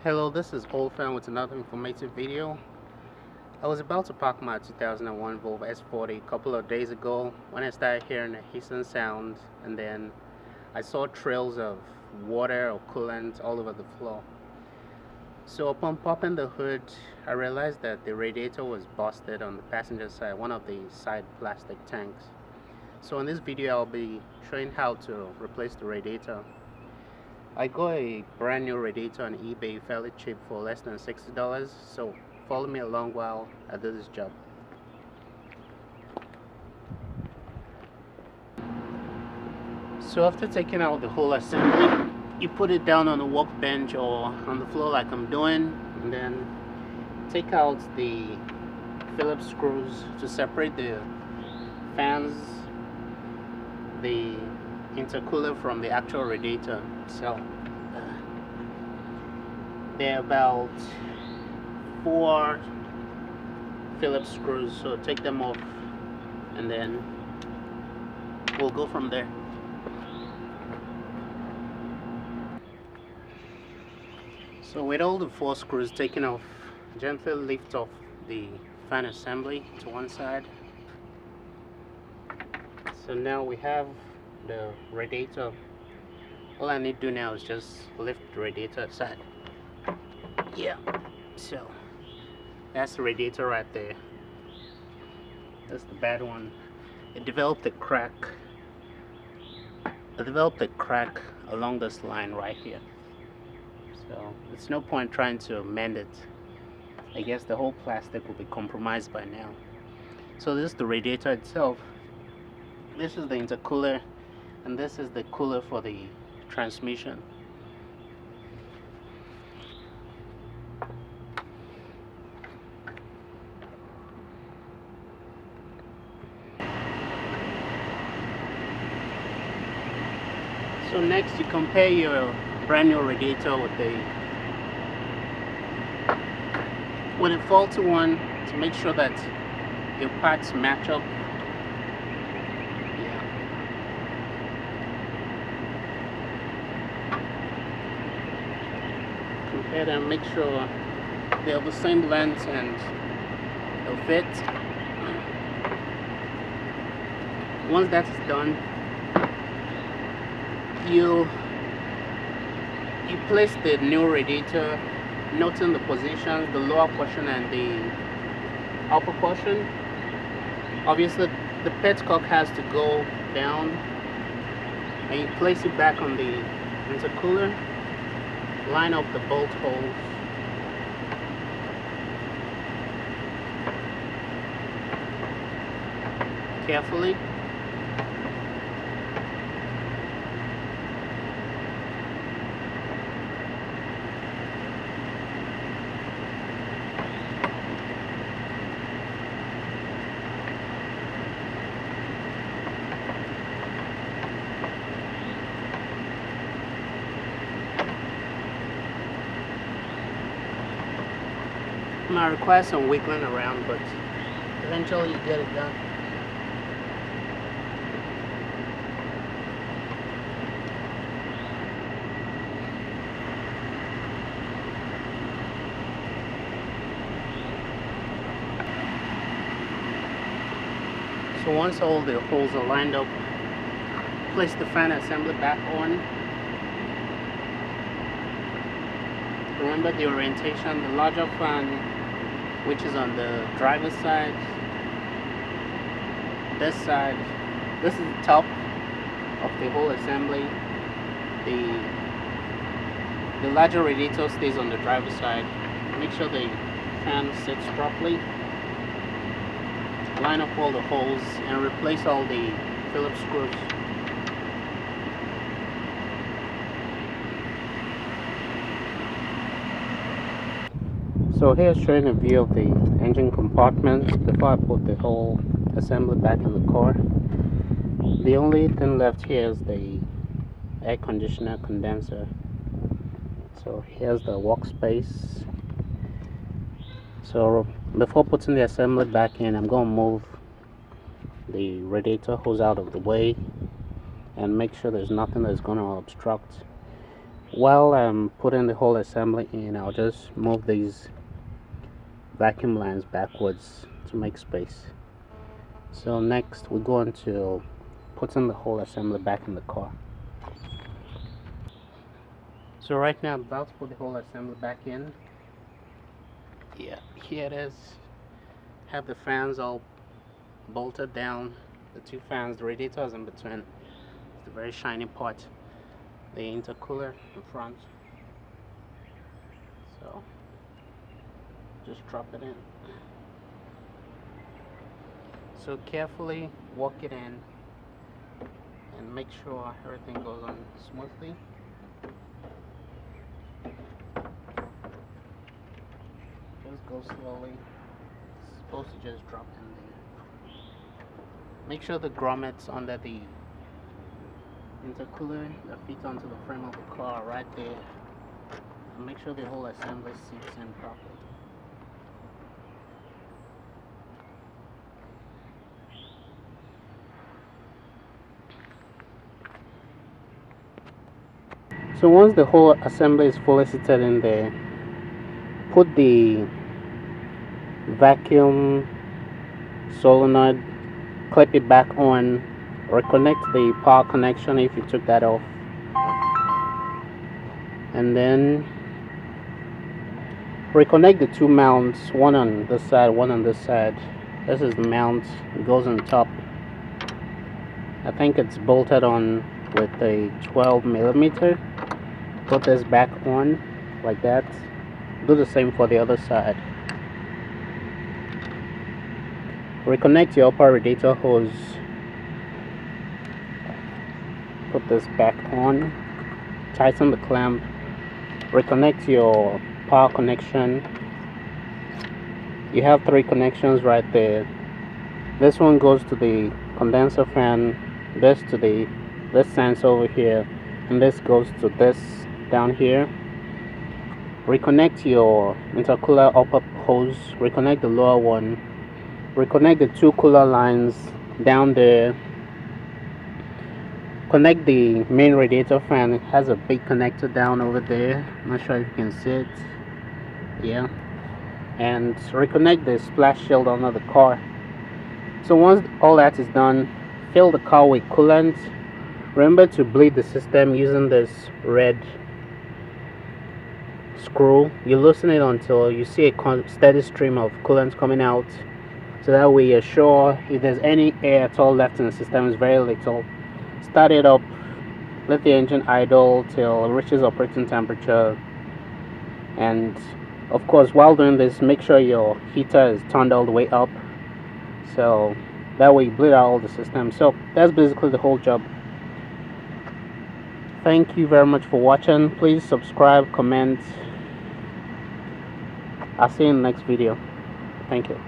Hello, this is Old Fan with another informative video. I was about to park my 2001 Volvo S40 a couple of days ago when I started hearing a hissing sound, and then I saw trails of water or coolant all over the floor. So upon popping the hood, I realized that the radiator was busted on the passenger side, one of the side plastic tanks. So in this video I'll be showing how to replace the radiator. I got a brand new radiator on eBay fairly cheap for less than $60, so follow me along while I do this job. So after taking out the whole assembly, you put it down on the workbench or on the floor like I'm doing, and then take out the Phillips screws to separate the fans, the intercooler from the actual radiator itself. There are about 4 Phillips screws, so take them off and then we'll go from there. So with all the 4 screws taken off, gently lift off the fan assembly to one side. So now we have the radiator. All I need to do now is just lift the radiator aside. Yeah, so that's the radiator right there. That's the bad one. It developed a crack. Along this line right here. So it's no point trying to mend it. I guess the whole plastic will be compromised by now. So this is the radiator itself. This is the intercooler, and this is the cooler for the transmission. So next you compare your brand new radiator with a faulty one to make sure that your parts match up. Yeah. Compare them, make sure they have the same length and they'll fit. Once that is done, you place the new radiator, noting the position, the lower portion and the upper portion. Obviously the petcock has to go down, and you place it back on the intercooler. Line up the bolt holes. Carefully. Might require some wiggling around, but eventually you get it done. So once all the holes are lined up, place the fan assembly back on. Remember the orientation, the larger fan, which is on the driver's side. This side, this is the top of the whole assembly. The larger radiator stays on the driver's side. Make sure the fan sits properly. Line up all the holes and replace all the Phillips screws. So here's showing a view of the engine compartment before I put the whole assembly back in the car. The only thing left here is the air conditioner condenser. So here's the workspace. So before putting the assembly back in, I'm going to move the radiator hose out of the way and make sure there's nothing that's going to obstruct While I'm putting the whole assembly in, I'll just move these vacuum lines backwards to make space. So next we're going to put in the whole assembly back in the car. So right now I'm about to put the whole assembly back in. Yeah, here it is. Have the fans all bolted down. The two fans, the radiator is in between. It's the very shiny part. The intercooler in front. So just drop it in. So carefully walk it in and make sure everything goes on smoothly. Just go slowly. It's supposed to just drop in there. Make sure the grommets under the intercooler that fits onto the frame of the car right there. And make sure the whole assembly sits in properly. So once the whole assembly is fully seated in there, put the vacuum solenoid, clip it back on, reconnect the power connection if you took that off, and then reconnect the two mounts, one on this side, one on this side. This is the mount, it goes on top. I think it's bolted on with a 12mm. Put this back on like that. Do the same for the other side. Reconnect your upper radiator hose. Put this back on. Tighten the clamp. Reconnect your power connection. You have 3 connections right there. This one goes to the condenser fan, this to this sensor over here, and this goes to this down here. Reconnect your intercooler upper hose, reconnect the lower one, reconnect the 2 cooler lines down there, connect the main radiator fan. It has a big connector down over there, I'm not sure if you can see it. Yeah, and reconnect the splash shield under the car. So once all that is done, fill the car with coolant. Remember to bleed the system using this red screw. You loosen it until you see a steady stream of coolant coming out, so that way you're sure if there's any air at all left in the system, is very little. Start it up, let the engine idle till it reaches operating temperature, and of course while doing this, make sure your heater is turned all the way up, so that way you bleed out all the system. So that's basically the whole job. Thank you very much for watching. Please subscribe, comment. I'll see you in the next video. Thank you.